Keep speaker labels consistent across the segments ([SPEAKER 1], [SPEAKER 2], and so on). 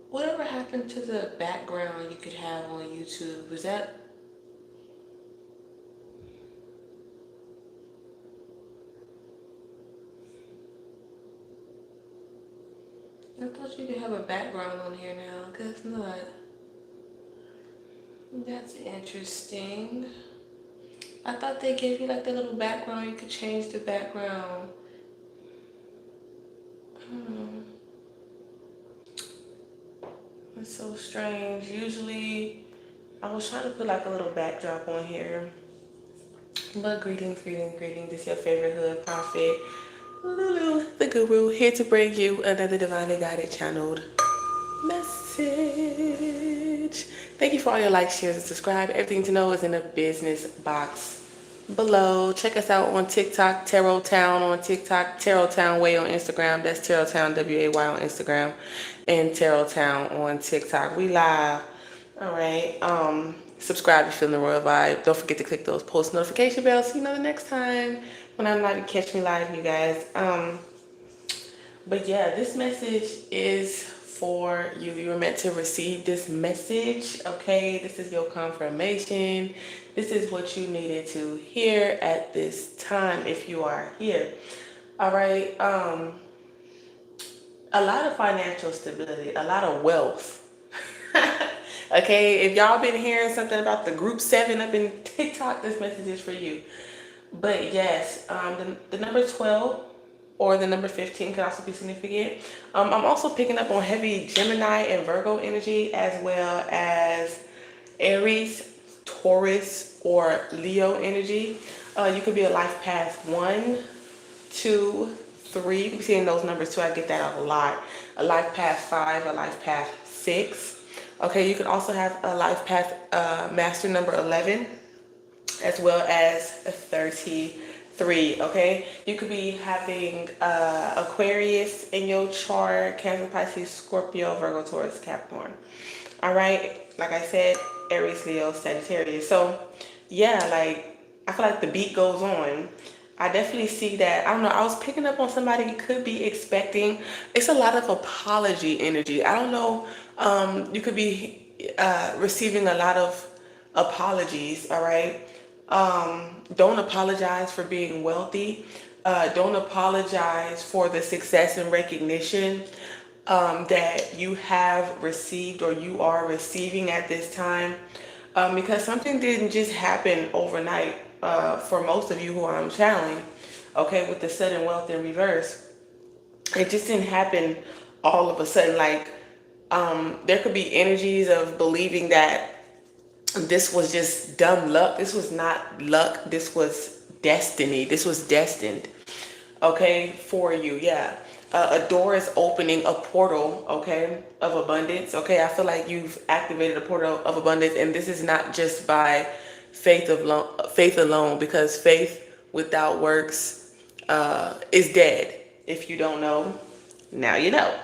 [SPEAKER 1] Whatever happened to the background you could have on YouTube? Was that? I thought you could have a background on here now. Guess not. That's interesting. I thought they gave you like the little background. You could change the background. Hmm. That's so strange. Usually, I was trying to put like a little backdrop on here. But greetings, greetings, greetings. This is your favorite hood prophet, Lulu, the guru, here to bring you another divinely guided channeled message. Thank you for all your likes, shares, and subscribe. Everything to know is in the business box below. Check us out on TikTok, Tarot Town on TikTok, Tarot Town Way on Instagram. That's Tarot Town WAY on Instagram, and Tarot Town on TikTok. We live. All right. Subscribe if you're feeling the royal vibe. Don't forget to click those post notification bells so you know the next time when I'm live. You catch me live, you guys. But yeah, this message is for you. You were meant to receive this message. Okay, this is your confirmation. This is what you needed to hear at this time if you are here. All right. A lot of financial stability, a lot of wealth. Okay, if y'all been hearing something about the group 7 up in TikTok, this message is for you. But yes, the number 12 or the number 15 can also be significant. I'm also picking up on heavy Gemini and Virgo energy, as well as Aries, Taurus, or Leo energy. You could be a life path 1, 2, 3. You can see in those numbers too. I get that a lot. A life path 5, a life path 6. Okay, you can also have a life path master number 11, as well as 33. Okay, you could be having Aquarius in your chart, Cancer, Pisces, Scorpio, Virgo, Taurus, Capricorn. All right, like I said, Aries, Leo, Sagittarius. So yeah, like I feel like the beat goes on. I definitely see that. I don't know. I was picking up on somebody who could be expecting. It's a lot of apology energy. I don't know. You could be receiving a lot of apologies. All right. Don't apologize for being wealthy. Don't apologize for the success and recognition that you have received or you are receiving at this time. Because something didn't just happen overnight for most of you who I'm channeling, okay, with the sudden wealth in reverse. It just didn't happen all of a sudden. Like, there could be energies of believing that this was just dumb luck. This was not luck. This was destiny. This was destined, okay, for you. Yeah. A door is opening, a portal, okay, of abundance. Okay, I feel like you've activated a portal of abundance, and this is not just by faith alone, because faith without works is dead. If you don't know, now you know.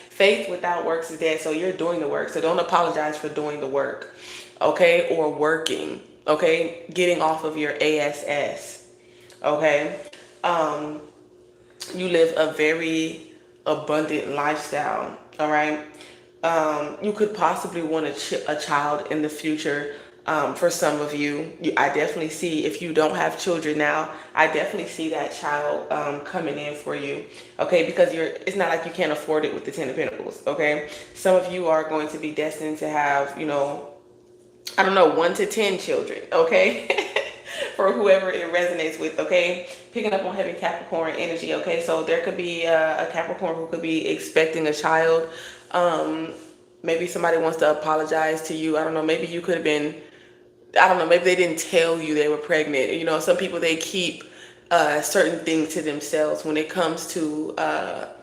[SPEAKER 1] Faith without works is dead. So you're doing the work. So don't apologize for doing the work, okay, or working, okay, getting off of your ass, okay. Um, you live a very abundant lifestyle, all right. You could possibly want a child in the future. For some of you, I definitely see, if you don't have children now, I definitely see that child coming in for you, okay, because it's not like you can't afford it with the 10 of Pentacles, okay. Some of you are going to be destined to have, I don't know, 1 to 10 children, okay. For whoever it resonates with, okay. Picking up on heavy Capricorn energy, okay. So there could be a Capricorn who could be expecting a child. Maybe somebody wants to apologize to you. I don't know. Maybe you could have been, I don't know, maybe they didn't tell you they were pregnant. Some people, they keep certain things to themselves when it comes to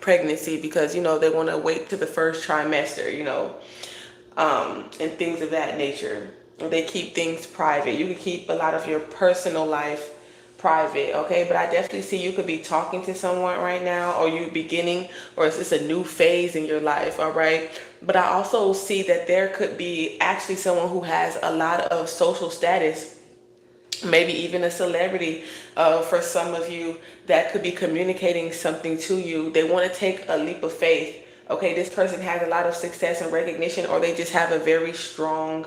[SPEAKER 1] pregnancy, because, they want to wait to the first trimester, and things of that nature. They keep things private. You can keep a lot of your personal life private, okay? But I definitely see you could be talking to someone right now, or you beginning, or it's just a new phase in your life, all right? But I also see that there could be actually someone who has a lot of social status, maybe even a celebrity, for some of you, that could be communicating something to you. They want to take a leap of faith, Okay, this person has a lot of success and recognition, or they just have a very strong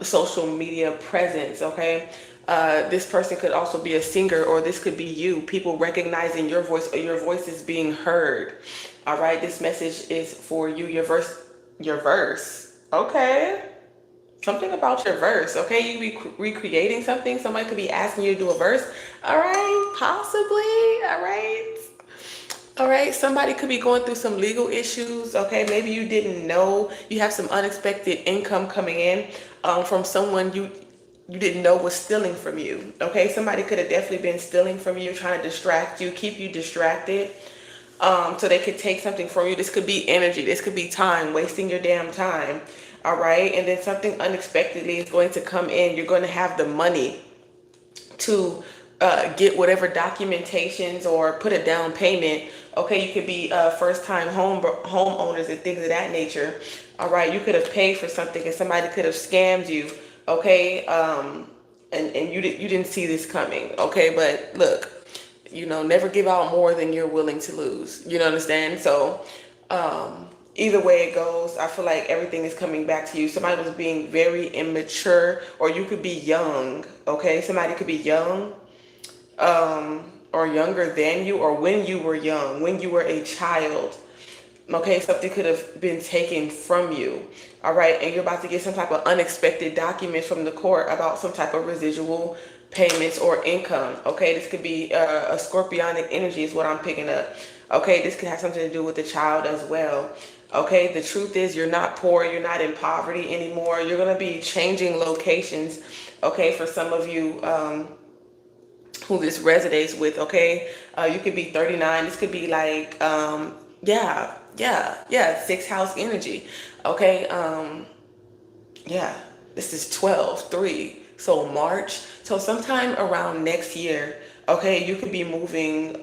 [SPEAKER 1] social media presence. Okay, this person could also be a singer, or this could be you. People recognizing your voice, or your voice is being heard. All right, this message is for you. Your verse. Okay. Something about your verse, okay? You be recreating something. Somebody could be asking you to do a verse. All right, possibly. All right. All right, somebody could be going through some legal issues. Okay, maybe you didn't know you have some unexpected income coming in from someone you didn't know was stealing from you. Okay, somebody could have definitely been stealing from you, trying to distract you, keep you distracted, so they could take something from you. This could be energy. This could be time, wasting your damn time. All right, and then something unexpectedly is going to come in. You're going to have the money to get whatever documentations or put a down payment. Okay, you could be first time homeowners and things of that nature. All right, you could have paid for something and somebody could have scammed you. Okay, and you didn't see this coming. Okay, but look, never give out more than you're willing to lose. You know what I'm saying? So either way it goes, I feel like everything is coming back to you. Somebody was being very immature, or you could be young. Okay, somebody could be young, or younger than you, or when you were young, when you were a child. Okay, something could have been taken from you. All right, and you're about to get some type of unexpected document from the court about some type of residual payments or income. Okay, this could be a scorpionic energy is what I'm picking up. Okay, this could have something to do with the child as well. Okay, the truth is you're not poor, you're not in poverty anymore. You're going to be changing locations. Okay, for some of you who this resonates with. Okay, you could be 39. This could be like sixth house energy. Okay, this is 12/3, so March. So sometime around next year, okay, you could be moving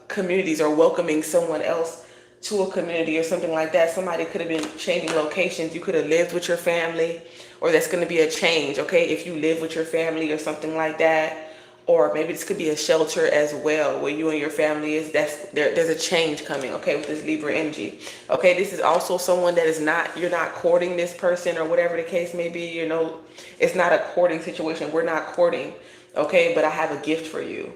[SPEAKER 1] communities or welcoming someone else to a community or something like that. Somebody could have been changing locations. You could have lived with your family, or that's going to be a change. Okay, if you live with your family or something like that. Or maybe this could be a shelter as well, where you and your family is. There's a change coming, okay, with this Libra energy. Okay, this is also someone that is not, you're not courting this person or whatever the case may be. It's not a courting situation. We're not courting, okay, but I have a gift for you.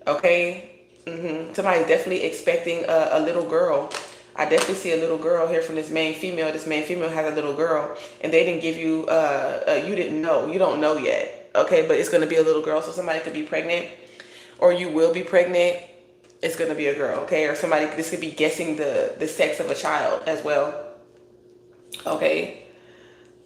[SPEAKER 1] Okay, somebody's definitely expecting a little girl. I definitely see a little girl here from this main female. This main female has a little girl, and they didn't give you, you didn't know, you don't know yet. Okay, but it's going to be a little girl. So somebody could be pregnant, or you will be pregnant. It's going to be a girl. Okay, or this could be guessing the sex of a child as well. Okay,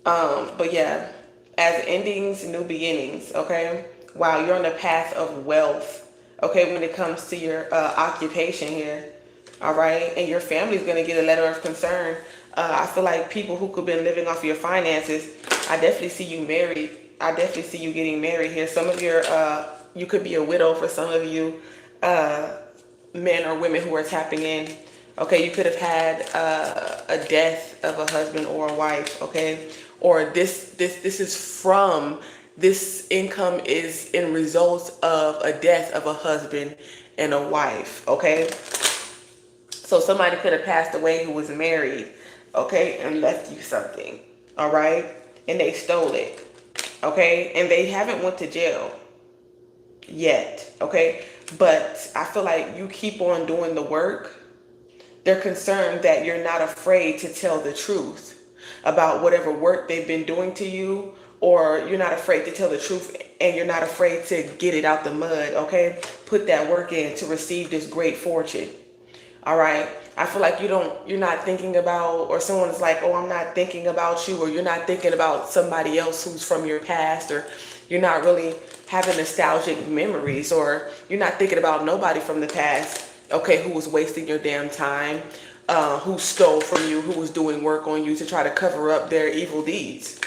[SPEAKER 1] but yeah, as endings, new beginnings. Okay, wow, you're on the path of wealth. Okay, when it comes to your occupation here. All right, and your family's going to get a letter of concern. I feel like people who could have been living off your finances, I definitely see you married. I definitely see you getting married here. Some of you could be a widow for some of you, men or women who are tapping in. Okay, you could have had a death of a husband or a wife. Okay, or this is from, this income is in results of a death of a husband and a wife. Okay, so somebody could have passed away who was married. Okay, and left you something. All right, and they stole it. Okay, and they haven't went to jail yet. Okay, but I feel like you keep on doing the work. They're concerned that you're not afraid to tell the truth about whatever work they've been doing to you, or you're not afraid to tell the truth, and you're not afraid to get it out the mud. Okay, put that work in to receive this great fortune. All right, I feel like you're not thinking about, or someone's like, oh, I'm not thinking about you, or you're not thinking about somebody else who's from your past, or you're not really having nostalgic memories, or you're not thinking about nobody from the past, okay, who was wasting your damn time, who stole from you, who was doing work on you to try to cover up their evil deeds,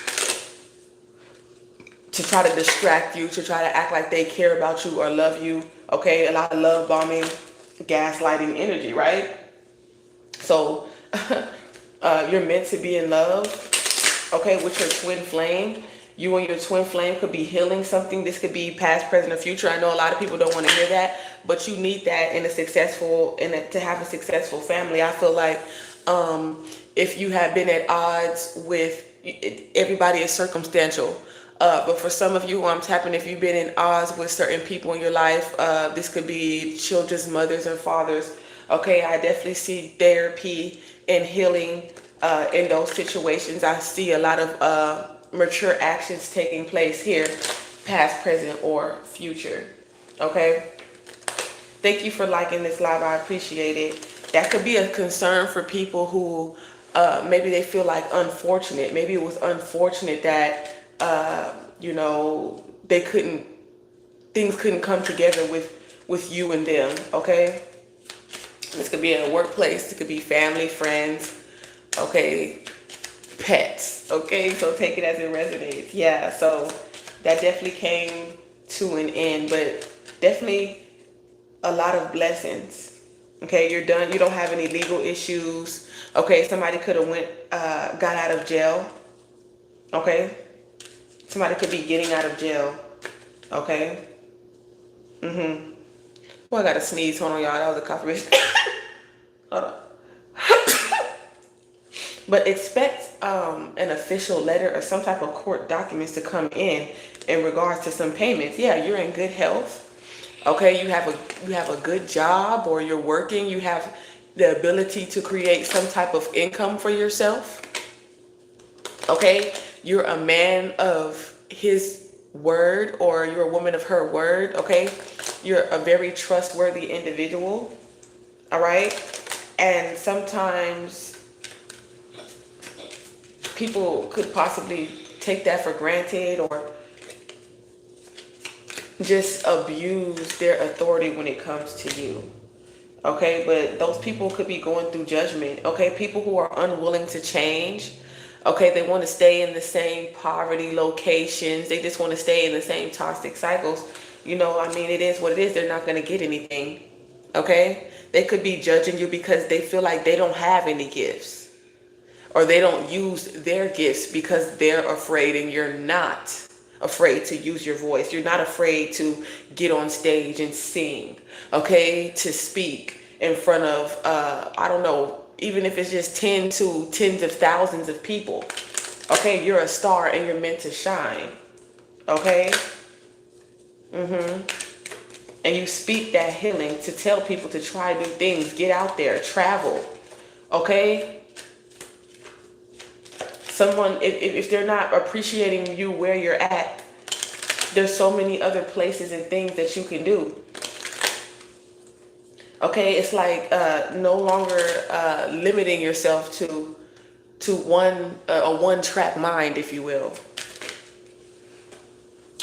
[SPEAKER 1] to try to distract you, to try to act like they care about you or love you. Okay, a lot of love bombing, gaslighting energy, right? So you're meant to be in love, okay, with your twin flame. You and your twin flame could be healing something. This could be past, present, or future. I know a lot of people don't want to hear that, but you need that in to have a successful family. I feel like If you have been at odds with everybody, is circumstantial. But for some of you who I'm tapping, if you've been in odds with certain people in your life, this could be children's mothers and fathers. Okay, I definitely see therapy and healing in those situations. I see a lot of mature actions taking place here, past, present, or future. Okay. Thank you for liking this live. I appreciate it. That could be a concern for people who maybe they feel like unfortunate. Maybe it was unfortunate that they couldn't, things couldn't come together with you and them. Okay, this could be in a workplace. It could be family, friends. Okay, pets. Okay, so take it as it resonates. Yeah, so that definitely came to an end, but definitely a lot of blessings. Okay, you're done. You don't have any legal issues. Okay, somebody could have got out of jail. Okay, somebody could be getting out of jail. Okay. Well, I got to sneeze. Hold on, y'all. That was a cough. Hold on. But expect an official letter or some type of court documents to come in regards to some payments. Yeah, you're in good health. Okay, you have a good job, or you're working. You have the ability to create some type of income for yourself. Okay, you're a man of his word, or you're a woman of her word. Okay, you're a very trustworthy individual. All right, and sometimes people could possibly take that for granted, or just abuse their authority when it comes to you. Okay, but those people could be going through judgment. Okay, people who are unwilling to change. Okay, they want to stay in the same poverty locations. They just want to stay in the same toxic cycles. I mean, it is what it is. They're not going to get anything. Okay, they could be judging you because they feel like they don't have any gifts, or they don't use their gifts because they're afraid, and you're not afraid to use your voice. You're not afraid to get on stage and sing, okay, to speak in front of, I don't know, even if it's just tens of thousands of people. Okay, you're a star and you're meant to shine. Okay? And you speak that healing to tell people to try new things, get out there, travel. Okay? Someone, if they're not appreciating you where you're at, there's so many other places and things that you can do. Okay, it's like no longer limiting yourself to a one-track mind, if you will.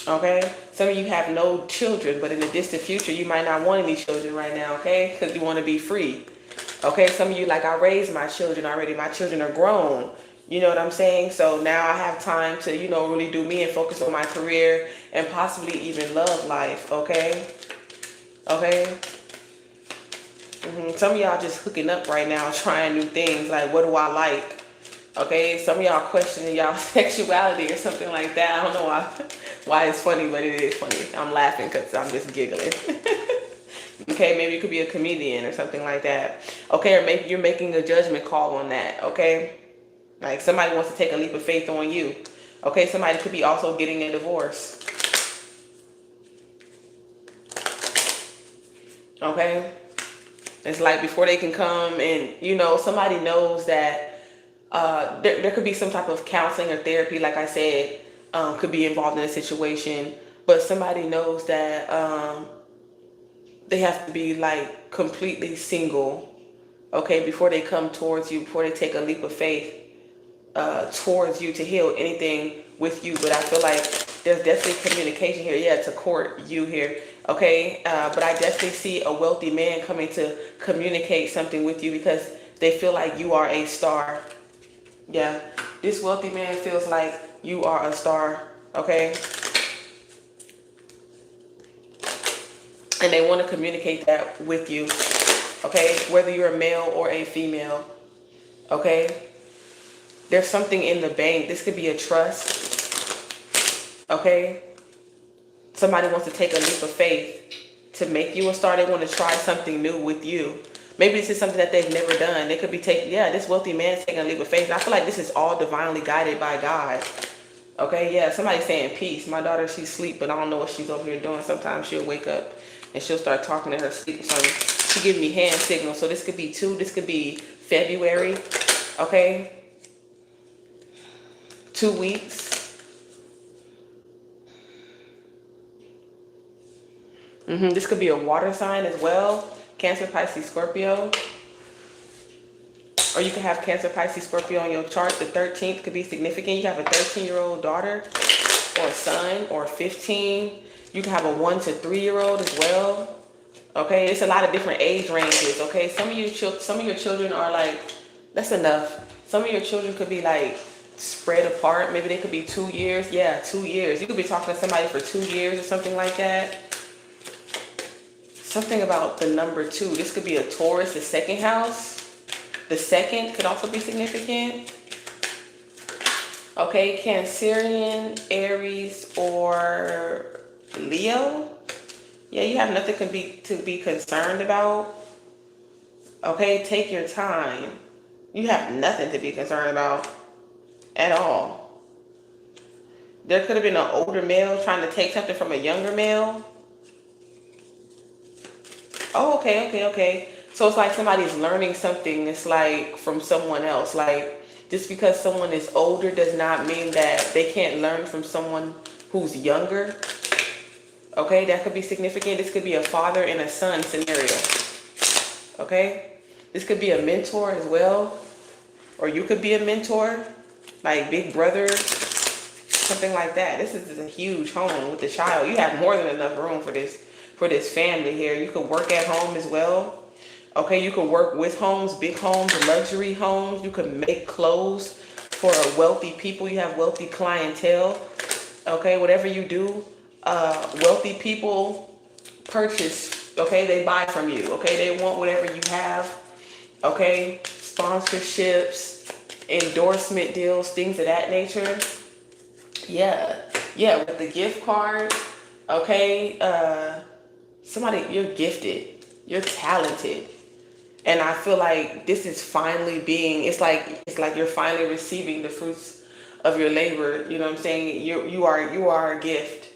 [SPEAKER 1] Okay, some of you have no children, but in the distant future, you might not want any children right now. Okay, because you want to be free. Okay, some of you like, I raised my children already. My children are grown. You know what I'm saying? So now I have time to, really do me and focus on my career and possibly even love life. Okay? Okay? Some of y'all just hooking up right now, trying new things. Like, what do I like? Okay? Some of y'all questioning y'all sexuality or something like that. I don't know why it's funny, but it is funny. I'm laughing because I'm just giggling. Okay? Maybe you could be a comedian or something like that. Okay? Or maybe you're making a judgment call on that. Okay? Like somebody wants to take a leap of faith on you. Okay, somebody could be also getting a divorce. Okay? It's like before they can come and, somebody knows that there could be some type of counseling or therapy, like I said, could be involved in a situation. But somebody knows that they have to be like completely single, okay, before they come towards you, before they take a leap of faith towards you to heal anything with you. But I feel like there's definitely communication here. Yeah, to court you here. Okay, but I definitely see a wealthy man coming to communicate something with you because they feel like you are a star. Yeah, this wealthy man feels like you are a star. Okay, and they want to communicate that with you. Okay, whether you're a male or a female. Okay. There's something in the bank. This could be a trust. Okay? Somebody wants to take a leap of faith to make you a star. They want to try something new with you. Maybe this is something that they've never done. They could be taking, yeah, this wealthy man is taking a leap of faith. And I feel like this is all divinely guided by God. Okay, yeah, somebody's saying peace. My daughter, she's asleep, but I don't know what she's over here doing. Sometimes she'll wake up and she'll start talking in her sleep. So she gives me hand signals. So this could be this could be February. Okay, 2 weeks. This could be a water sign as well. Cancer, Pisces, Scorpio. Or you can have Cancer, Pisces, Scorpio on your chart. The 13th could be significant. You have a 13-year-old daughter or son, or 15. You can have a 1 to 3-year-old as well. Okay, it's a lot of different age ranges. Okay, some of your children are like, that's enough. Some of your children could be like spread apart. Maybe they could be 2 years. Yeah, 2 years. You could be talking to somebody for 2 years or something like that. Something about the number 2. This could be a Taurus, the second house. The second could also be significant. Okay, Cancerian, Aries, or Leo. Yeah, you have nothing to be concerned about. Okay, take your time. You have nothing to be concerned about at all. There could have been an older male trying to take something from a younger male. Oh, okay. So it's like somebody's learning something. It's like from someone else. Like, just because someone is older does not mean that they can't learn from someone who's younger. Okay, that could be significant. This could be a father and a son scenario. Okay, this could be a mentor as well. Or you could be a mentor, like big brother, something like that. This is a huge home with the child. You have more than enough room for this family here. You could work at home as well. Okay, you can work with homes, big homes, luxury homes. You can make clothes for wealthy people. You have wealthy clientele. Okay, whatever you do, wealthy people purchase. Okay, they buy from you. Okay, they want whatever you have. Okay, sponsorships, endorsement deals, things of that nature. Yeah, with the gift card. Okay, somebody, you're gifted. You're talented. And I feel like this is finally being, it's like you're finally receiving the fruits of your labor. You know what I'm saying? You are a gift.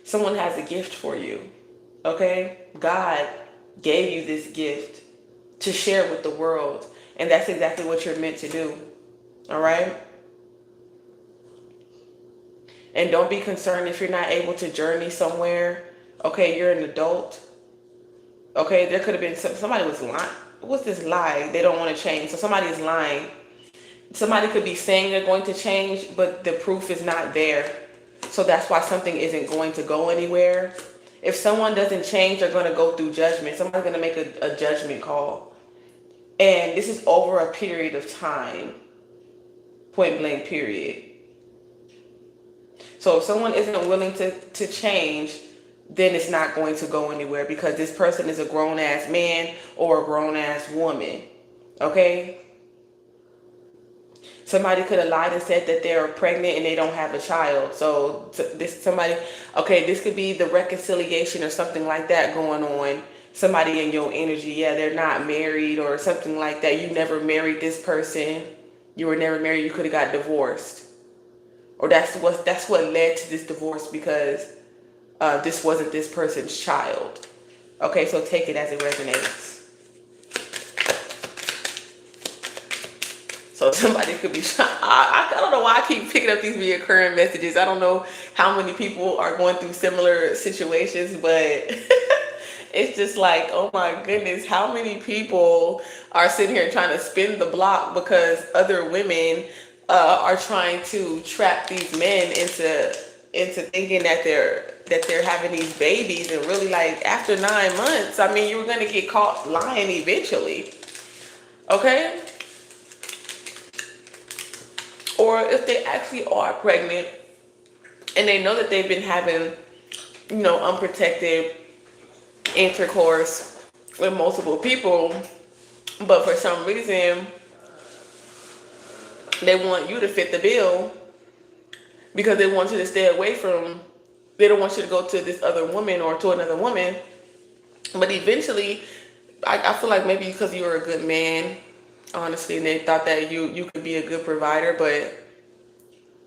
[SPEAKER 1] Someone has a gift for you. Okay? God gave you this gift to share with the world. And that's exactly what you're meant to do. All right? And don't be concerned if you're not able to journey somewhere. Okay, you're an adult. Okay, there could have been somebody was lying. What's this lie? They don't want to change. So somebody is lying. Somebody could be saying they're going to change, but the proof is not there. So that's why something isn't going to go anywhere. If someone doesn't change, they're going to go through judgment. Someone's going to make a judgment call. And this is over a period of time. Point blank period. So if someone isn't willing to change, then it's not going to go anywhere, because this person is a grown-ass man or a grown-ass woman. Okay? Somebody could have lied and said that they're pregnant and they don't have a child. So this could be the reconciliation or something like that going on. Somebody in your energy, yeah, they're not married or something like that. You never married this person. You were never married. You could have got divorced. Or that's what led to this divorce, because this wasn't this person's child. Okay, so take it as it resonates. So somebody could be, I don't know why I keep picking up these reoccurring messages. I don't know how many people are going through similar situations, but it's just like, oh my goodness, how many people are sitting here trying to spin the block because other women are trying to trap these men into thinking that they're having these babies, and really, like, after 9 months, I mean, you were gonna get caught lying eventually. Okay? Or if they actually are pregnant and they know that they've been having, unprotected intercourse with multiple people, but for some reason they want you to fit the bill because they want you to stay away from, they don't want you to go to this other woman or to another woman. But eventually I feel like maybe because you were a good man, honestly, and they thought that you could be a good provider, but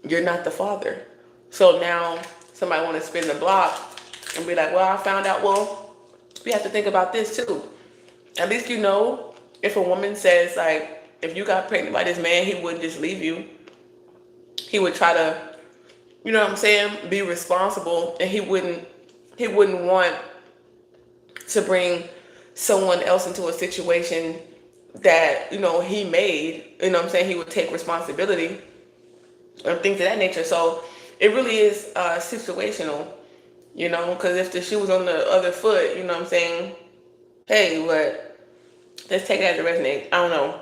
[SPEAKER 1] you're not the father. So now somebody want to spin the block and be like, well, I found out. Well, we have to think about this too. At least you know, if a woman says, like, if you got pregnant by this man, he wouldn't just leave you. He would try to, you know what I'm saying, be responsible, and he wouldn't want to bring someone else into a situation that, you know, he made. You know what I'm saying? He would take responsibility and things of that nature. So it really is situational, you know, because if the shoe was on the other foot, you know what I'm saying? Hey, what? Let's take that as a resonate. I don't know.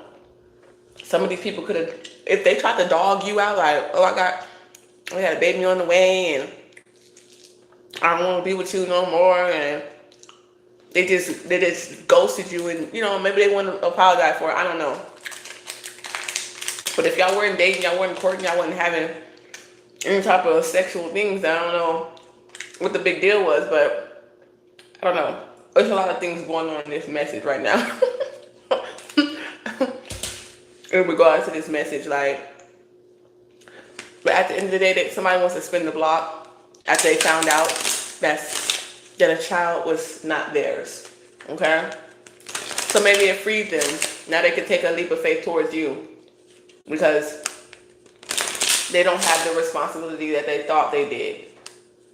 [SPEAKER 1] Some of these people could have, if they tried to dog you out, like, oh, I got a baby on the way, and I don't want to be with you no more, and they just ghosted you, and, you know, maybe they want to apologize for it. I don't know. But if y'all weren't dating, y'all weren't courting, y'all wasn't having any type of sexual things, I don't know what the big deal was, but I don't know. There's a lot of things going on in this message right now. In regards to this message, like, but at the end of the day, that somebody wants to spin the block after they found out that a child was not theirs. Okay? So maybe it freed them. Now they can take a leap of faith towards you, because they don't have the responsibility that they thought they did.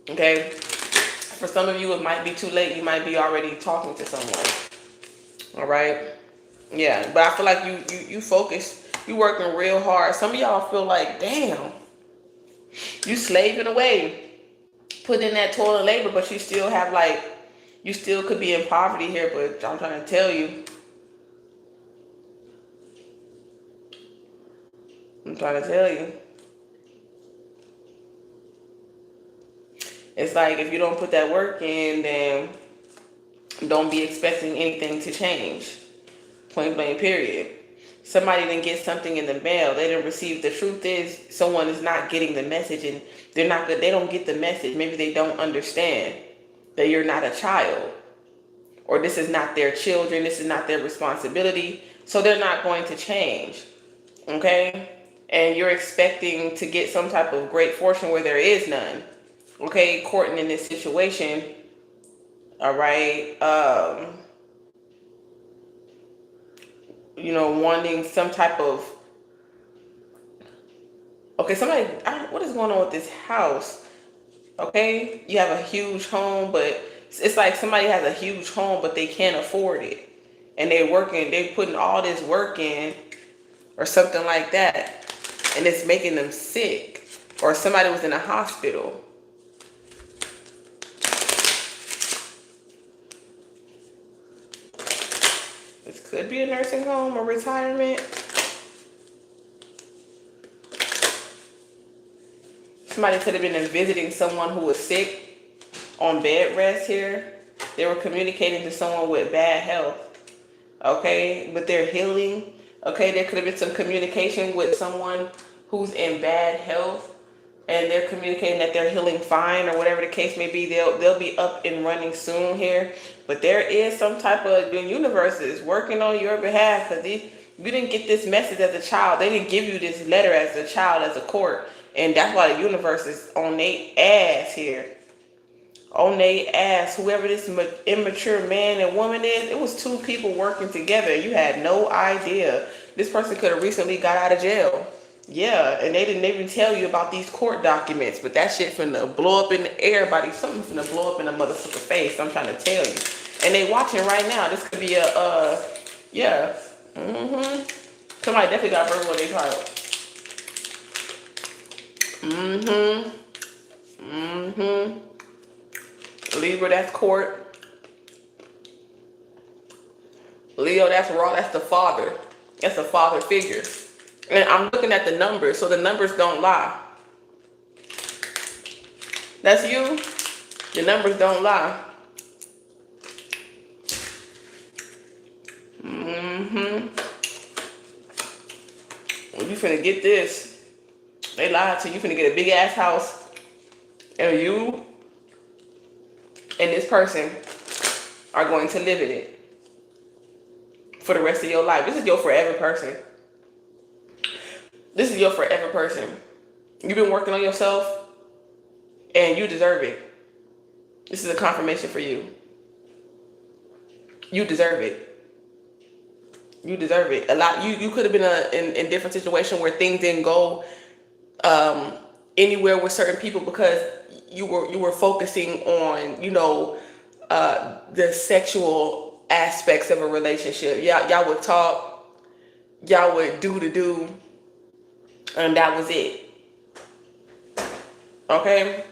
[SPEAKER 1] Okay? For some of you, it might be too late. You might be already talking to someone. All right? Yeah, but I feel like you focus, you working real hard. Some of y'all feel like, damn, you slaving away, putting in that toil and labor, but you still have, like, you still could be in poverty here. But I'm trying to tell you, it's like, if you don't put that work in, then don't be expecting anything to change. Point blank, period. Somebody didn't get something in the mail. They didn't receive. The truth is, someone is not getting the message, and they're not good. They don't get the message. Maybe they don't understand that you're not a child, or this is not their children. This is not their responsibility. So they're not going to change. Okay? And you're expecting to get some type of great fortune where there is none. Okay? Courting in this situation. All right? You know, wanting some type of, okay, somebody, what is going on with this house? Okay, you have a huge home, but it's like somebody has a huge home, but they can't afford it, and they putting all this work in, or something like that, and it's making them sick, or somebody was in a hospital. Could be a nursing home or retirement. Somebody could have been visiting someone who was sick on bed rest here. They were communicating to someone with bad health. Okay, but they're healing. Okay, there could have been some communication with someone who's in bad health, and they're communicating that they're healing fine, or whatever the case may be. They'll be up and running soon here. But there is some type of, the universe is working on your behalf, because you didn't get this message as a child. They didn't give you this letter as a child, as a court. And that's why the universe is on their ass here. On their ass. Whoever this immature man and woman is, it was two people working together. You had no idea. This person could have recently got out of jail. Yeah, and they didn't even tell you about these court documents, but that shit finna blow up in everybody. Something finna blow up in a motherfucker face. I'm trying to tell you. And they watching right now. This could be a, yeah. Somebody definitely got verbal on their child. Libra, that's court. Leo, that's raw. That's the father. That's a father figure. And I'm looking at the numbers, so the numbers don't lie. That's you. The numbers don't lie. Well, you finna get this. They lied to you. You finna get a big ass house, and you and this person are going to live in it. for the rest of your life. This is your forever person. This is your forever person. You've been working on yourself and you deserve it. This is a confirmation for you. You deserve it. You deserve it. A lot. You could have been in different situation where things didn't go anywhere with certain people because you were focusing on, you know, the sexual aspects of a relationship. Y'all would talk, y'all would do, and that was it. Okay?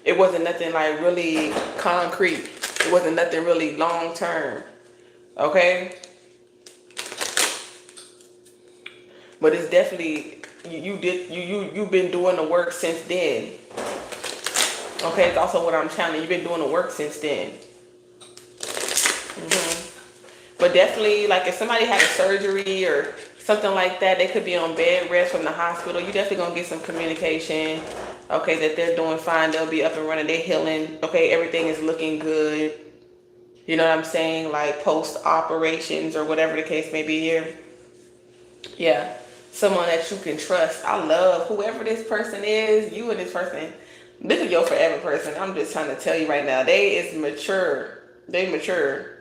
[SPEAKER 1] It wasn't nothing like really concrete. It wasn't nothing really long term. Okay? But it's definitely you've been doing the work since then. Okay, it's also what I'm channeling. You've been doing the work since then. But definitely, like if somebody had a surgery or something like that, they could be on bed rest from the hospital. You definitely gonna get some communication. Okay, that they're doing fine. They'll be up and running. They're healing. Okay, everything is looking good. You know what I'm saying? Like post operations or whatever the case may be here. Yeah, someone that you can trust. I love whoever this person is. You and this person. This is your forever person. I'm just trying to tell you right now. They is mature. They mature.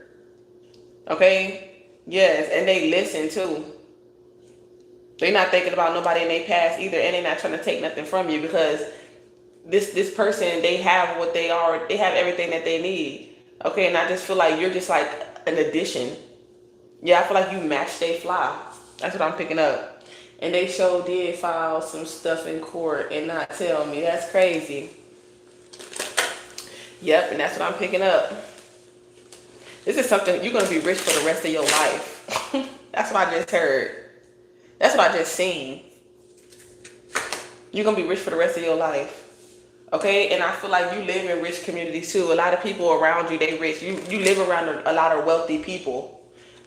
[SPEAKER 1] Okay? Yes, and they listen too. They're not thinking about nobody in their past either, and they're not trying to take nothing from you because this person, they have what they are. They have everything that they need. Okay, and I just feel like you're just like an addition. Yeah, I feel like you match they fly. That's what I'm picking up. And they sure did file some stuff in court and not tell me. That's crazy. Yep, and that's what I'm picking up. This is something you're going to be rich for the rest of your life. That's what I just heard. That's what I just seen. You're going to be rich for the rest of your life. Okay? And I feel like you live in rich communities too. A lot of people around you, they rich. You live around a lot of wealthy people.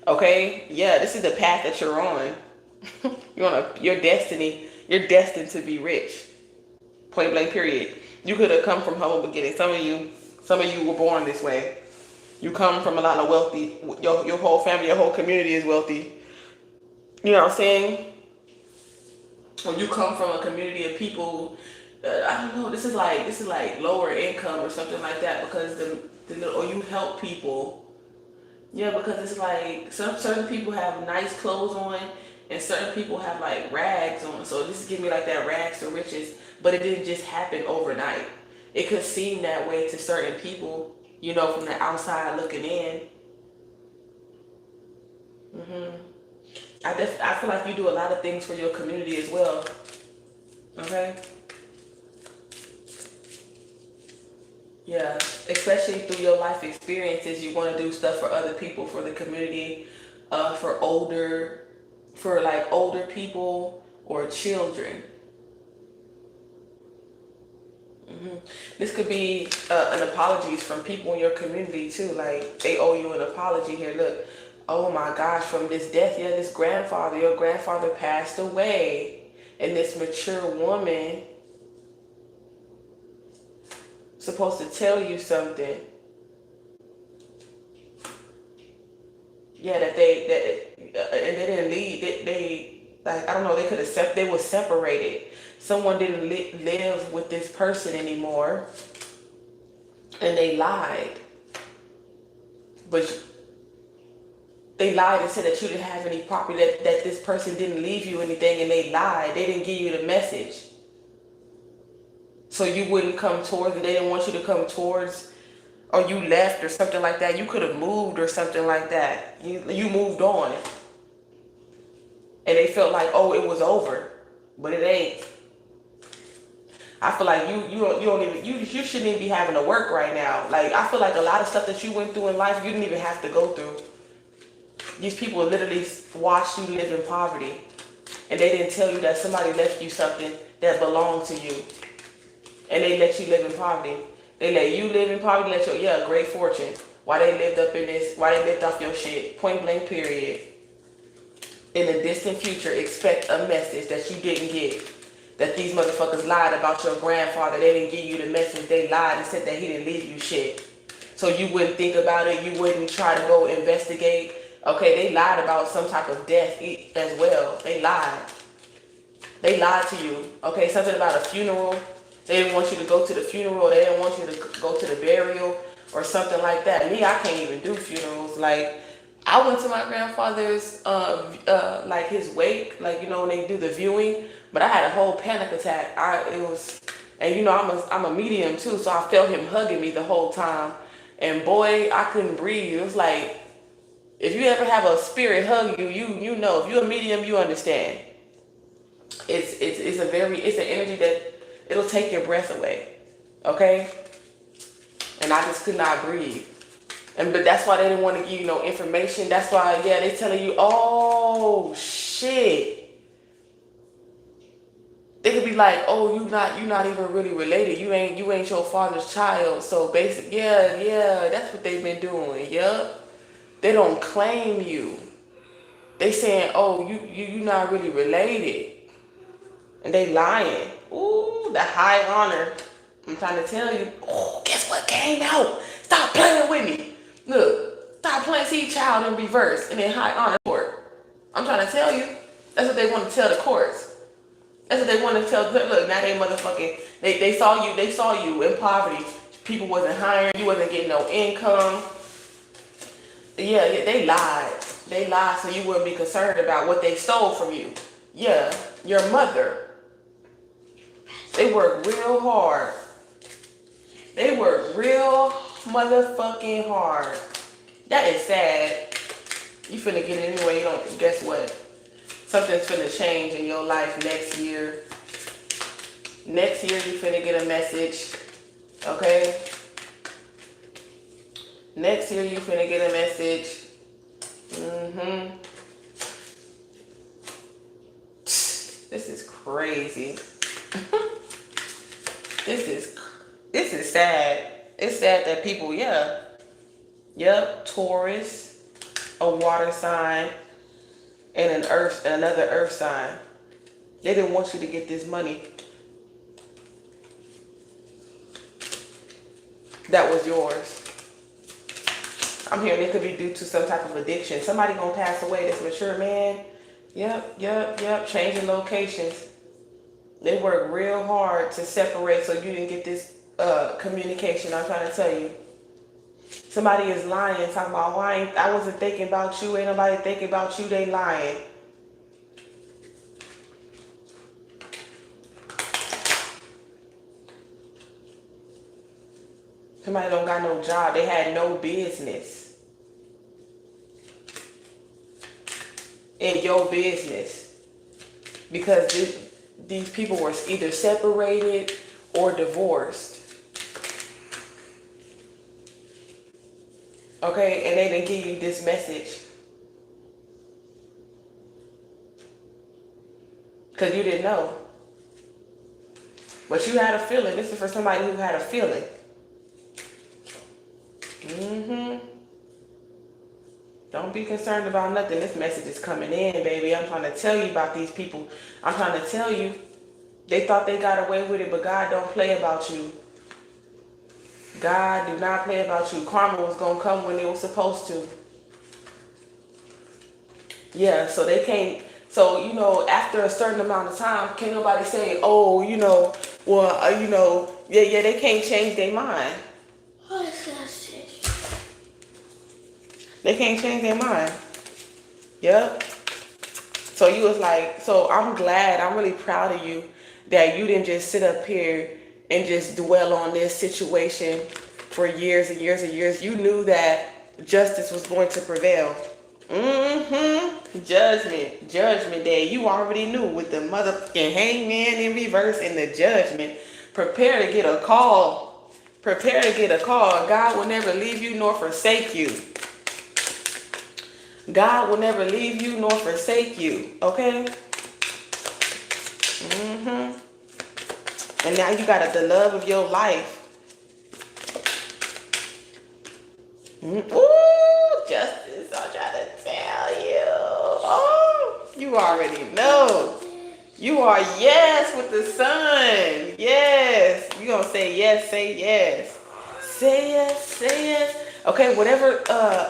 [SPEAKER 1] Okay? Yeah, this is the path that you're on. Your destiny. You're destined to be rich. Point blank period. You could have come from humble beginnings. Some of you were born this way. You come from a lot of wealthy. Your whole family, your whole community is wealthy. You know what I'm saying? When you come from a community of people, I don't know. This is like lower income or something like that because or you help people. Yeah, because it's like certain people have nice clothes on and certain people have like rags on. So this is giving me like that rags to riches, but it didn't just happen overnight. It could seem that way to certain people, you know, from the outside looking in. I feel like you do a lot of things for your community as well. Okay? Yeah, especially through your life experiences, you want to do stuff for other people, for the community, for older people or children. This could be an apologies from people in your community too. Like they owe you an apology here. Look, oh my gosh, from this death, yeah, your grandfather passed away, and this mature woman supposed to tell you something. Yeah, and they didn't leave. They like I don't know. They could have they were separated. Someone didn't live with this person anymore, and they lied. But they lied and said that you didn't have any property, that this person didn't leave you anything, and they lied. They didn't give you the message. So you wouldn't come towards, and they didn't want you to come towards, or you left or something like that. You could have moved or something like that. You moved on. And they felt like, oh, it was over. But it ain't. I feel like you shouldn't even be having to work right now. Like I feel like a lot of stuff that you went through in life, you didn't even have to go through. These people literally watched you live in poverty, and they didn't tell you that somebody left you something that belonged to you, and they let you live in poverty. They let you live in poverty, great fortune. Why they lived off your shit. Point blank period. In the distant future, expect a message that you didn't get. That these motherfuckers lied about your grandfather. They didn't give you the message. They lied and said that he didn't leave you shit. So you wouldn't think about it. You wouldn't try to go investigate. Okay, they lied about some type of death as well. They lied. They lied to you. Okay, something about a funeral. They didn't want you to go to the funeral. They didn't want you to go to the burial or something like that. Me, I can't even do funerals. Like, I went to my grandfather's, like his wake, like, you know, when they do the viewing, but I had a whole panic attack. And you know, I'm a medium too, so I felt him hugging me the whole time. And boy, I couldn't breathe. It was like, if you ever have a spirit hug you, you know, if you're a medium, you understand. It's an energy that it'll take your breath away. Okay? And I just could not breathe. But that's why they didn't want to give you no information. That's why, yeah, they telling you, oh shit. They could be like, oh, you're not even really related. You ain't your father's child. So basically, yeah, that's what they've been doing. Yup. They don't claim you. They saying, oh, you not really related. And they lying. Ooh, the high honor. I'm trying to tell you. Oh, guess what came out? Stop playing with me. Look, stop playing. See, child in reverse. And then high honor court. I'm trying to tell you. That's what they want to tell the courts. That's what they want to tell. Look, now they motherfucking, they saw you in poverty. People wasn't hiring. You wasn't getting no income. Yeah, they lied. They lied so you wouldn't be concerned about what they stole from you. Yeah, your mother. They work real hard. They work real motherfucking hard. That is sad. You finna get it anyway. You don't. Guess what? Something's finna change in your life next year. Next year you finna get a message. Okay? Next year you finna get a message. This is crazy. This is sad. It's sad that people, yep, Taurus, a water sign, and another earth sign. They didn't want you to get this money that was yours. I'm hearing it could be due to some type of addiction. Somebody gonna pass away that's mature, man. Yep. Changing locations. They work real hard to separate so you didn't get this communication. I'm trying to tell you. Somebody is lying, talking about, why I wasn't thinking about you. Ain't nobody thinking about you. They lying. Somebody don't got no job. They had no business in your business because these people were either separated or divorced. Okay, and they didn't give you this message because you didn't know. But you had a feeling. This is for somebody who had a feeling. Don't be concerned about nothing. This message is coming in, baby. I'm trying to tell you about these people. I'm trying to tell you. They thought they got away with it, but God don't play about you. God do not play about you. Karma was going to come when it was supposed to. Yeah, so they can't. So, you know, after a certain amount of time, can't nobody say, oh, you know, well, you know, yeah, they can't change their mind.
[SPEAKER 2] What is that?
[SPEAKER 1] They can't change their mind. Yep. So you was like, so I'm glad, I'm really proud of you that you didn't just sit up here and just dwell on this situation for years and years and years. You knew that justice was going to prevail. Judgment day. You already knew with the motherfucking hangman in reverse and the judgment. Prepare to get a call. Prepare to get a call. God will never leave you nor forsake you. God will never leave you nor forsake you. Okay? And now you got the love of your life. Ooh, justice, I'm trying to tell you. Oh, you already know. You are yes with the sun. Yes. You gonna say yes, say yes. Say yes, say yes. Okay, whatever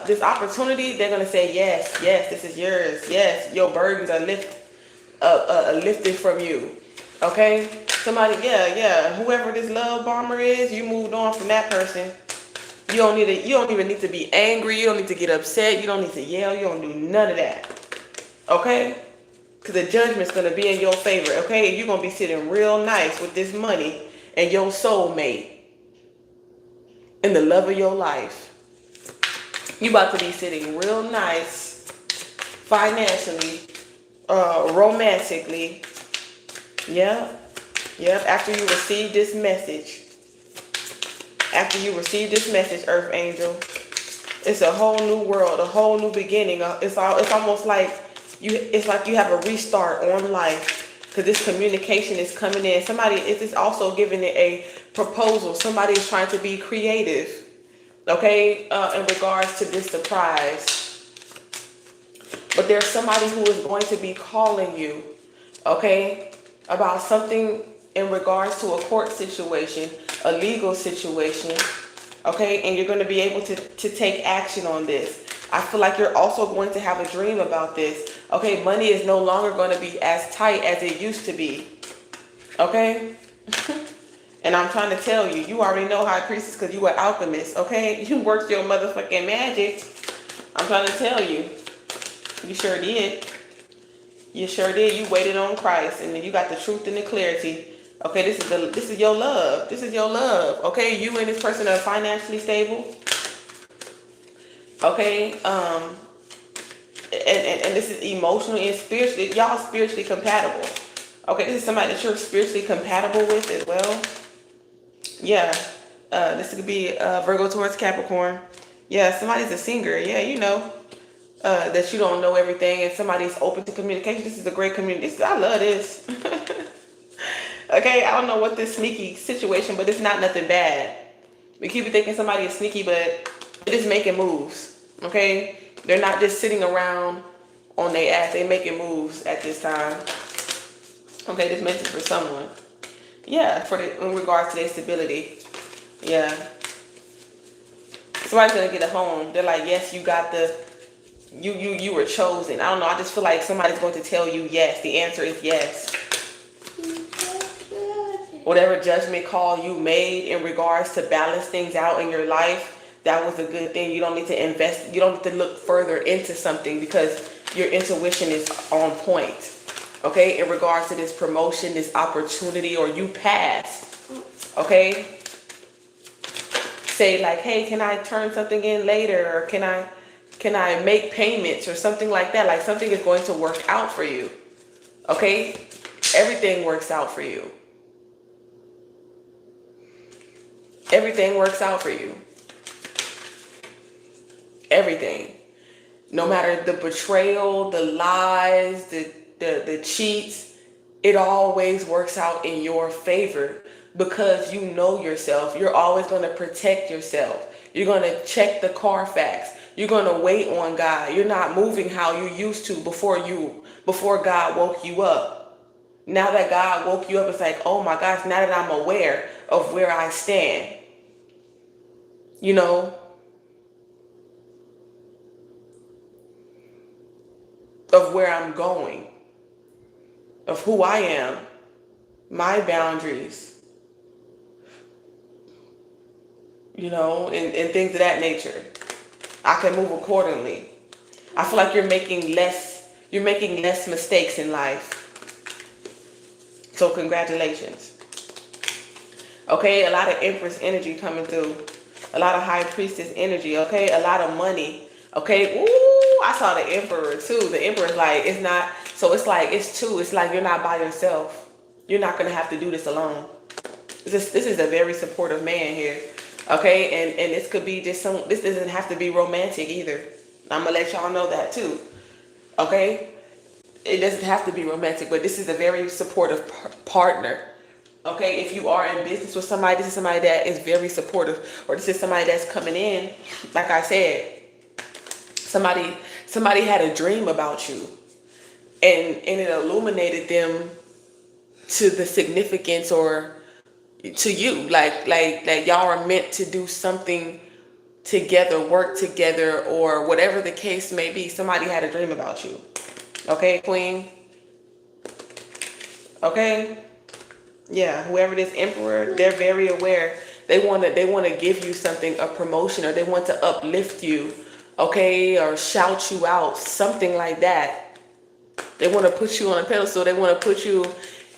[SPEAKER 1] this opportunity, they're gonna say yes, yes, this is yours. Yes, your burdens are lifted from you. Okay, somebody, yeah. Whoever this love bomber is, you moved on from that person. You don't need to. You don't even need to be angry. You don't need to get upset. You don't need to yell. You don't do none of that. Okay, because the judgment's gonna be in your favor. Okay, you're gonna be sitting real nice with this money and your soulmate and the love of your life. You about to be sitting real nice financially, romantically. Yeah. Yep. After you receive this message. After you receive this message, Earth Angel, it's a whole new world, a whole new beginning. It's almost like it's like you have a restart on life because this communication is coming in. Somebody is also giving it a proposal. Somebody is trying to be creative, okay, in regards to this surprise. But there's somebody who is going to be calling you, okay, about something in regards to a court situation, a legal situation, okay, and you're going to be able to take action on this. I feel like you're also going to have a dream about this. Okay, money is no longer going to be as tight as it used to be. Okay? And I'm trying to tell you, you already know High Priestess because you were alchemist, okay? You worked your motherfucking magic. I'm trying to tell you. You sure did. You sure did. You waited on Christ and then you got the truth and the clarity. Okay, this is your love. This is your love. Okay, you and this person are financially stable. Okay, and this is emotionally and spiritually. Y'all spiritually compatible. Okay, this is somebody that you're spiritually compatible with as well. Yeah, this could be Virgo towards Capricorn. Yeah, somebody's a singer. Yeah, you know that you don't know everything, and somebody's open to communication. This is a great community. I love this. Okay, I don't know what this sneaky situation, but it's not nothing bad. We keep thinking somebody is sneaky, but they're just making moves. Okay, they're not just sitting around on their ass. They're making moves at this time. Okay, this message for someone. Yeah, in regards to their stability. Yeah, somebody's gonna get a home. They're like, yes, you got the. You were chosen. I don't know. I just feel like somebody's going to tell you yes. The answer is yes. Whatever judgment call you made in regards to balance things out in your life, that was a good thing. You don't need to invest. You don't need to look further into something because your intuition is on point. Okay, in regards to this promotion, this opportunity, or you passed. Okay, say like, hey, can I turn something in later, or can I make payments or something like that? Like something is going to work out for you. Okay, everything works out for you. Everything works out for you. Everything. No matter the betrayal, the lies, the cheats, it always works out in your favor because you know yourself. You're always going to protect yourself. You're going to check the Carfax. You're going to wait on God. You're not moving how you used to before God woke you up. Now that God woke you up, it's like, oh my gosh, now that I'm aware of where I stand, you know, of where I'm going, of who I am, my boundaries, you know, and things of that nature. I can move accordingly. I feel like you're making less mistakes in life. So congratulations. Okay, a lot of Empress energy coming through. A lot of High Priestess energy, okay? A lot of money, okay? Ooh, I saw the Emperor too. The Emperor's like, it's not, so it's like, it's two. It's like you're not by yourself. You're not going to have to do this alone. This is a very supportive man here, okay? And this could be just this doesn't have to be romantic either. I'm going to let y'all know that too, okay? It doesn't have to be romantic, but this is a very supportive partner. Okay, if you are in business with somebody, this is somebody that is very supportive, or this is somebody that's coming in. Like I said, somebody had a dream about you, and it illuminated them to the significance or to you. Like y'all are meant to do something together, work together, or whatever the case may be. Somebody had a dream about you. Okay, queen? Okay? Yeah, whoever this emperor, they're very aware. They want to give you something, a promotion, or they want to uplift you, okay, or shout you out, something like that. They want to put you on a pedestal. They want to put you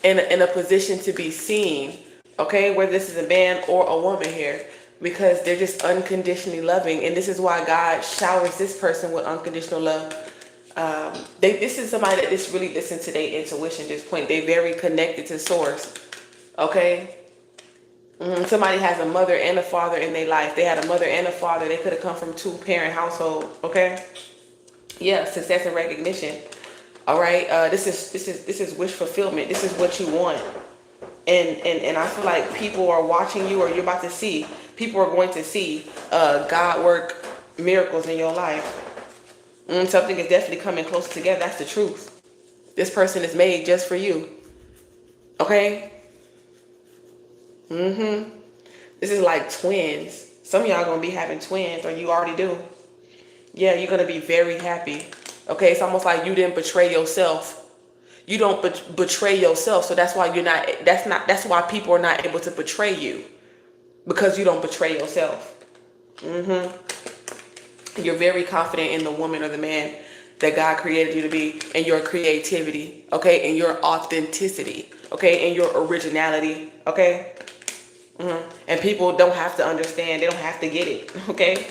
[SPEAKER 1] in a position to be seen, okay, whether this is a man or a woman here, because they're just unconditionally loving. And this is why God showers this person with unconditional love. This is somebody that just really listens to their intuition at this point. They're very connected to source, okay. Somebody has a mother and a father in their life. They had a mother and a father. They could have come from two-parent household, okay. Yeah, success and recognition. All right, this is wish fulfillment. This is what you want, and I feel like people are watching you, or you're about to see. People are going to see God work miracles in your life. Something is definitely coming closer together. That's the truth. This person is made just for you. Okay. This is like twins. Some of y'all gonna be having twins, or you already do. Yeah, you're gonna be very happy. Okay, it's almost like you didn't betray yourself. You don't betray yourself, so that's why you're not. That's why people are not able to betray you, because you don't betray yourself. You're very confident in the woman or the man that God created you to be, and your creativity, okay, and your authenticity, okay, and your originality, okay. And people don't have to understand. They don't have to get it, okay.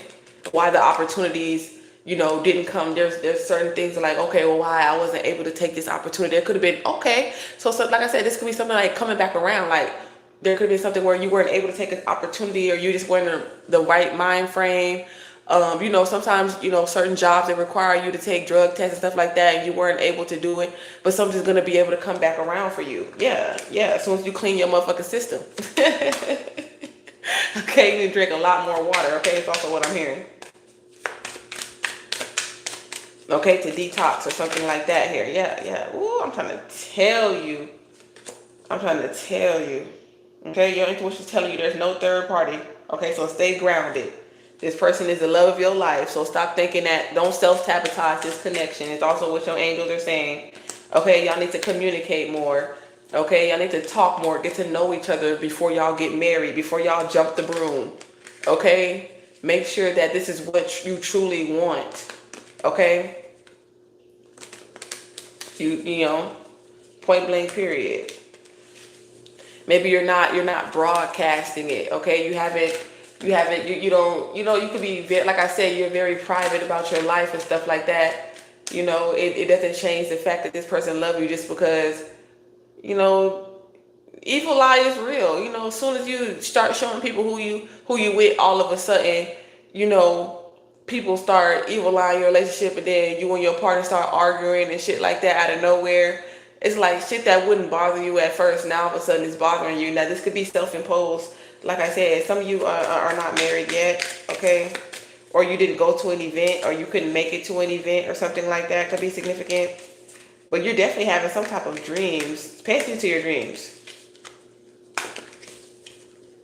[SPEAKER 1] Why the opportunities, didn't come. There's certain things like, okay, well, why I wasn't able to take this opportunity. There could have been, okay. So like I said, this could be something like coming back around. Like there could have been something where you weren't able to take an opportunity, or you just weren't in the right mind frame. Sometimes, certain jobs that require you to take drug tests and stuff like that, and you weren't able to do it, but something's going to be able to come back around for you. Yeah. As soon as you clean your motherfucking system. Okay, you need to drink a lot more water. Okay, it's also what I'm hearing. Okay, to detox or something like that here. Yeah. Ooh, I'm trying to tell you. Okay, your intuition is telling you there's no third party. Okay, so stay grounded. This person is the love of your life. So stop thinking that. Don't self-sabotage this connection. It's also what your angels are saying. Okay, y'all need to communicate more. Okay, y'all need to talk more. Get to know each other before y'all get married. Before y'all jump the broom. Okay, make sure that this is what you truly want. Okay. Point blank period. Maybe you're not broadcasting it. Okay, you could be very, like I said, you're very private about your life and stuff like that. It doesn't change the fact that this person loves you just because, evil eye is real. As soon as you start showing people who you with, all of a sudden, people start evil eyeing your relationship, and then you and your partner start arguing and shit like that out of nowhere. It's like shit that wouldn't bother you at first. Now all of a sudden it's bothering you. Now this could be self-imposed. Like I said, some of you are not married yet, okay? Or you didn't go to an event, or you couldn't make it to an event or something like that. Could be significant. But you're definitely having some type of dreams. Pay attention to your dreams.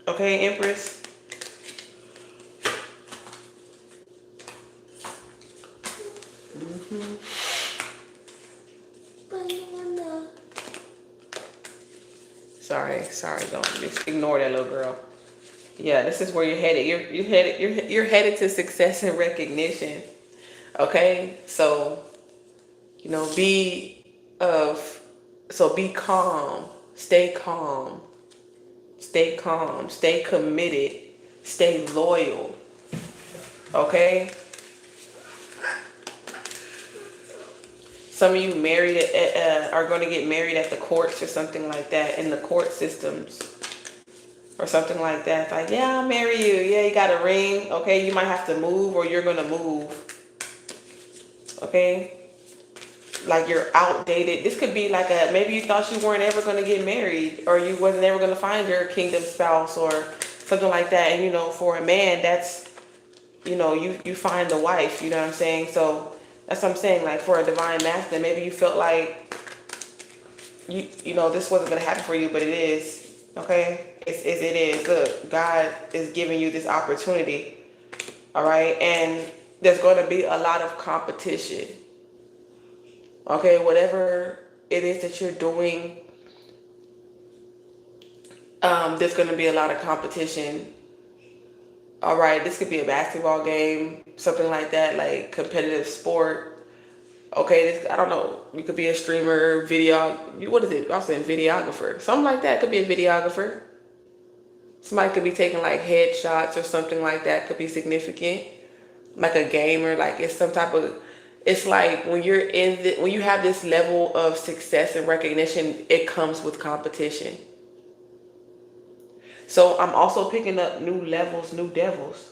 [SPEAKER 1] Okay, Empress? Sorry, don't just ignore that little girl. Yeah, this is where you're headed. You're headed to success and recognition. Okay, so be calm, stay committed, stay loyal. Okay. Some of you married are going to get married at the courts or something like that, in the court systems or something like that. It's like, yeah, I'll marry you. Yeah, you got a ring. Okay, you might have to move, or you're going to move. Okay, like you're outdated. This could be like maybe you thought you weren't ever going to get married, or you wasn't ever going to find your kingdom spouse or something like that. And for a man, that's you find the wife. You know what I'm saying? So that's what I'm saying. Like for a divine masculine, maybe you felt like this wasn't going to happen for you, but it is. Okay? It is. Look, God is giving you this opportunity. All right? And there's going to be a lot of competition. Okay? Whatever it is that you're doing, there's going to be a lot of competition. All right? This could be a basketball game, something like that, like competitive sport. Okay, this, I don't know. You could be a streamer, what is it? I was saying videographer. Something like that. Could be a videographer. Somebody could be taking like headshots or something like that. Could be significant. Like a gamer. Like it's some type of. It's like when you're when you have this level of success and recognition, it comes with competition. So I'm also picking up new levels, new devils.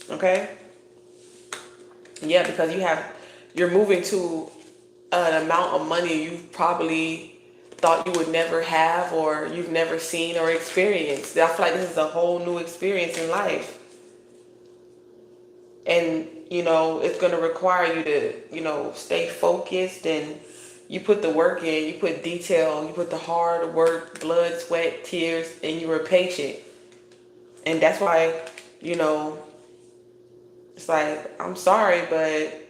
[SPEAKER 1] Okay. Yeah, because you're moving to an amount of money you probably thought you would never have, or you've never seen or experienced. I feel like this is a whole new experience in life. And, it's going to require you to, stay focused, and you put the work in, you put detail, you put the hard work, blood, sweat, tears, and you were patient. And that's why, it's like, I'm sorry, but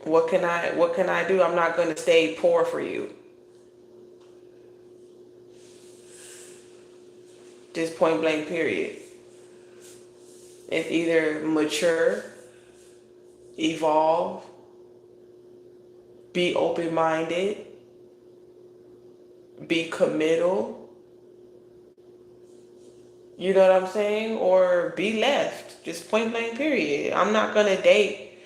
[SPEAKER 1] what can I do? I'm not going to stay poor for you. Just point blank period. It's either mature, evolve, be open-minded, be committal. You know what I'm saying? Or be left. Just point blank period. I'm not going to date.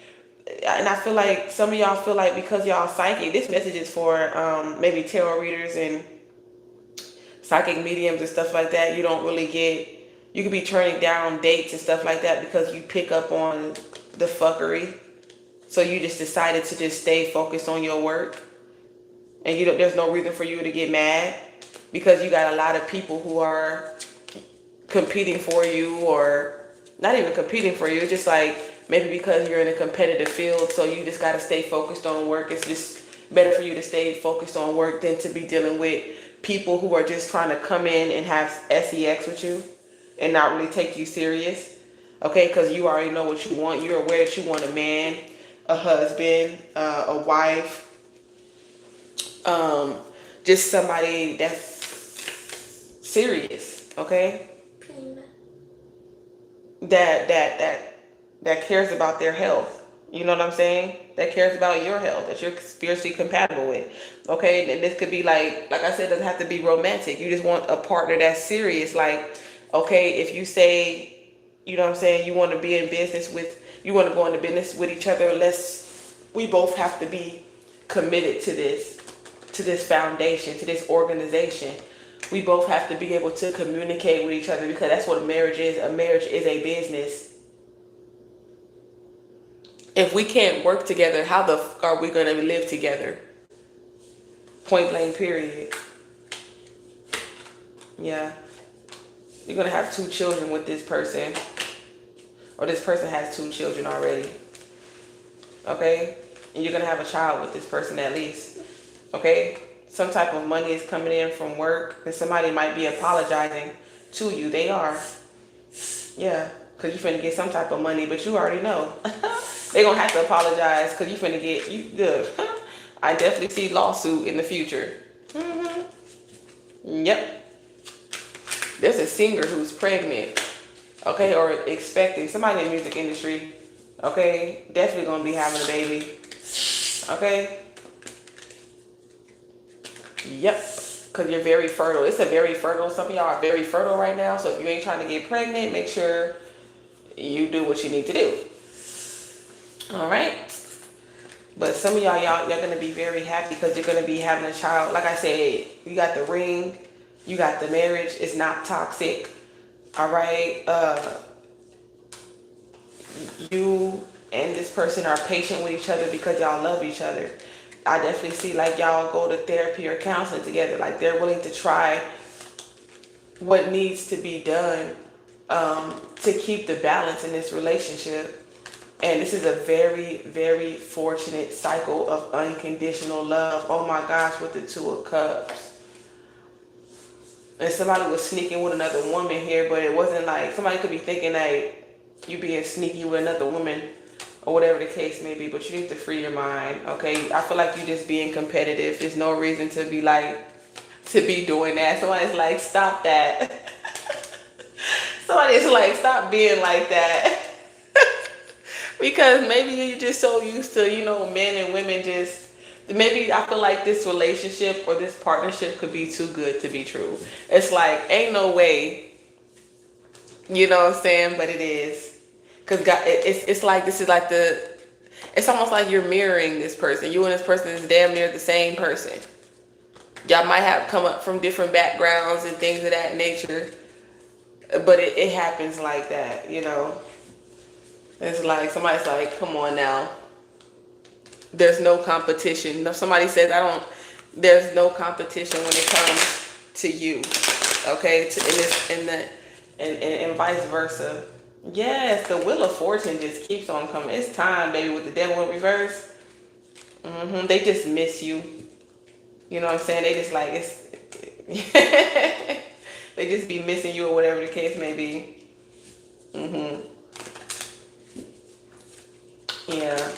[SPEAKER 1] And I feel like some of y'all feel like because y'all psychic, this message is for maybe tarot readers and psychic mediums and stuff like that. You don't really you could be turning down dates and stuff like that because you pick up on the fuckery. So you just decided to just stay focused on your work. And there's no reason for you to get mad because you got a lot of people who are competing for you, or not even competing for you. It's just like maybe because you're in a competitive field, so you just got to stay focused on work. It's just better for you to stay focused on work than to be dealing with people who are just trying to come in and have sex with you and not really take you serious. Okay, because you already know what you want. You're aware that you want a man, a husband, a wife, just somebody that's serious. Okay, that cares about their health. You know what I'm saying? That cares about your health, that you're spiritually compatible with. Okay, and this could be like I said, it doesn't have to be romantic. You just want a partner that's serious. Like, okay, if you say, you know what I'm saying, you want to be in business you want to go into business with each other, we both have to be committed to this foundation, to this organization. We both have to be able to communicate with each other, because that's what a marriage is. A marriage is a business. If we can't work together, how the fuck are we going to live together? Point blank period. Yeah. You're going to have 2 children with this person. Or this person has 2 children already. Okay? And you're going to have a child with this person at least. Okay? Some type of money is coming in from work, and somebody might be apologizing to you. They are. Yeah. Because you're finna get some type of money, but you already know. They're going to have to apologize because you're finna get, I definitely see lawsuit in the future. Yep. There's a singer who's pregnant, okay, or expecting, somebody in the music industry, okay, definitely going to be having a baby, okay. Yep, because you're very fertile. It's a very fertile, some of y'all are very fertile right now, so if you ain't trying to get pregnant, make sure you do what you need to do. All right. But some of y'all going to be very happy because you're going to be having a child. Like I said, you got the ring, you got the marriage. It's not toxic. All right. You and this person are patient with each other because y'all love each other. I definitely see like y'all go to therapy or counseling together. Like they're willing to try what needs to be done to keep the balance in this relationship. And this is a very, very fortunate cycle of unconditional love. Oh my gosh, with the Two of Cups. And somebody was sneaking with another woman here, but it wasn't like, somebody could be thinking like you being sneaky with another woman or whatever the case may be, but you need to free your mind, okay? I feel like you just being competitive. There's no reason to be like, to be doing that. Somebody's like, stop that. Somebody's like, stop being like that. Because maybe you're just so used to, you know, men and women just, maybe I feel like this relationship or this partnership could be too good to be true. It's like, ain't no way, you know what I'm saying? But it is. Because God, it's like, this is like it's almost like you're mirroring this person. You and this person is damn near the same person. Y'all might have come up from different backgrounds and things of that nature. But it happens like that, you know? It's like, somebody's like, come on now. There's no competition. If somebody says, there's no competition when it comes to you. Okay? And vice versa. Yes, the Wheel of Fortune just keeps on coming. It's time, baby, with the Devil in reverse. They just miss you. You know what I'm saying? They just like, they just be missing you or whatever the case may be. Yeah.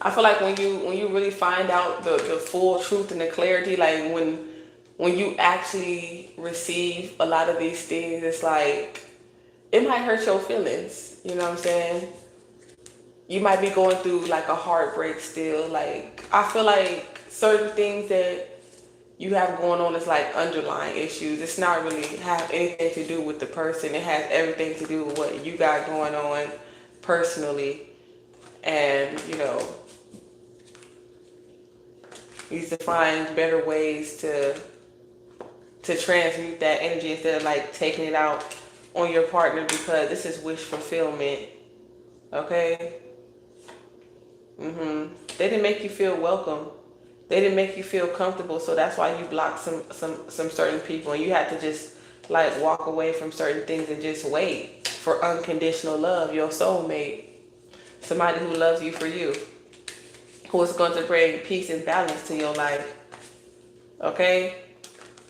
[SPEAKER 1] I feel like when you really find out the full truth and the clarity, like when you actually receive a lot of these things, it's like, it might hurt your feelings. You know what I'm saying? You might be going through like a heartbreak still. Like, I feel like certain things that you have going on is like underlying issues. It's not really have anything to do with the person. It has everything to do with what you got going on personally. And, you know, you need to find better ways to transmute that energy instead of like taking it out on your partner, because this is wish fulfillment. Okay? They didn't make you feel welcome. They didn't make you feel comfortable, so that's why you blocked some certain people, and you had to just like walk away from certain things and just wait for unconditional love, your soulmate, somebody who loves you for you, who is going to bring peace and balance to your life. Okay?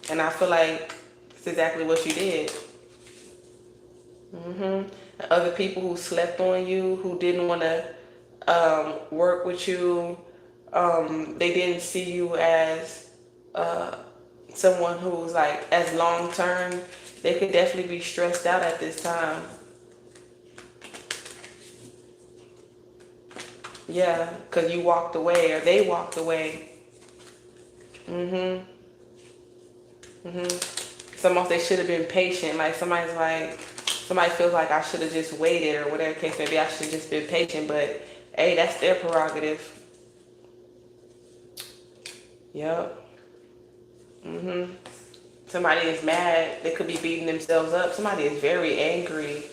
[SPEAKER 1] And I feel like it's exactly what you did. Other people who slept on you, who didn't want to work with you, they didn't see you as someone who was like as long term. They could definitely be stressed out at this time. Yeah, because you walked away or they walked away. It's almost they should have been patient. Like somebody feels like I should have just waited or whatever case may be. I should have just been patient. But hey, that's their prerogative. Yep. Somebody is mad. They could be beating themselves up. Somebody is very angry.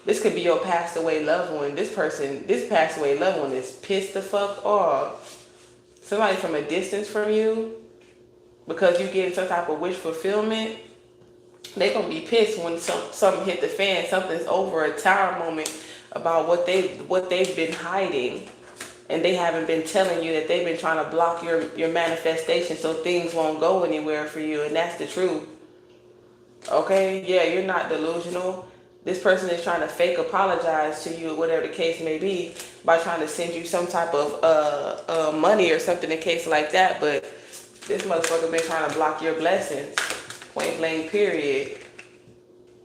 [SPEAKER 1] This could be your passed away loved one. This passed away loved one is pissed the fuck off. Somebody from a distance from you, because you getting some type of wish fulfillment, they gonna be pissed when something hit the fan. Something's over, a tower moment about what they've been hiding, and they haven't been telling you that they've been trying to block your manifestation so things won't go anywhere for you, and that's the truth. Okay, yeah, you're not delusional. This person is trying to fake apologize to you, whatever the case may be, by trying to send you some type of money or something, in case like that. But this motherfucker been trying to block your blessings, point blank, period.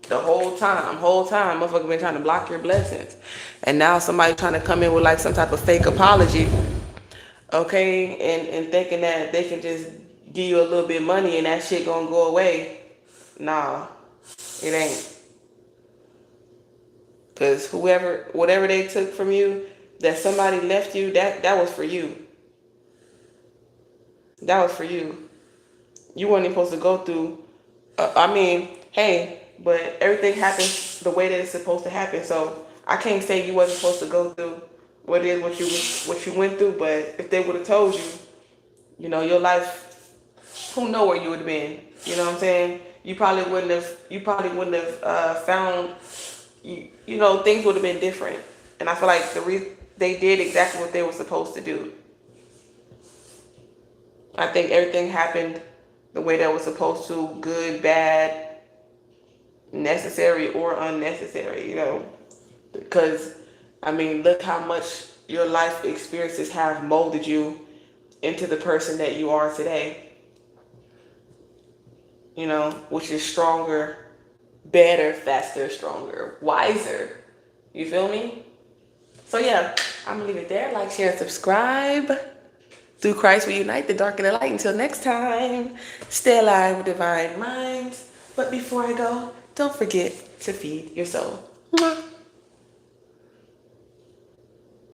[SPEAKER 1] The whole time, motherfucker been trying to block your blessings, and now somebody trying to come in with like some type of fake apology, okay, and thinking that they can just give you a little bit of money and that shit gonna go away. Nah, it ain't. Because whatever they took from you, that somebody left you, that was for you. That was for you. You weren't even supposed to go through. Hey, but everything happens the way that it's supposed to happen. So I can't say you wasn't supposed to go through what you went through. But if they would have told you, you know, your life, who know where you would have been. You know what I'm saying? You probably wouldn't have found. You know, things would have been different. And I feel like they did exactly what they were supposed to do. I think everything happened the way that was supposed to, good, bad, necessary or unnecessary, you know. Because, I mean, look how much your life experiences have molded you into the person that you are today. You know, which is stronger, better, faster, stronger, wiser. You feel me? So yeah, I'm gonna leave it there. Like, share, subscribe. Through Christ we unite, the dark and the light. Until next time, stay alive with divine minds. But before I go, don't forget to feed your soul. Mwah.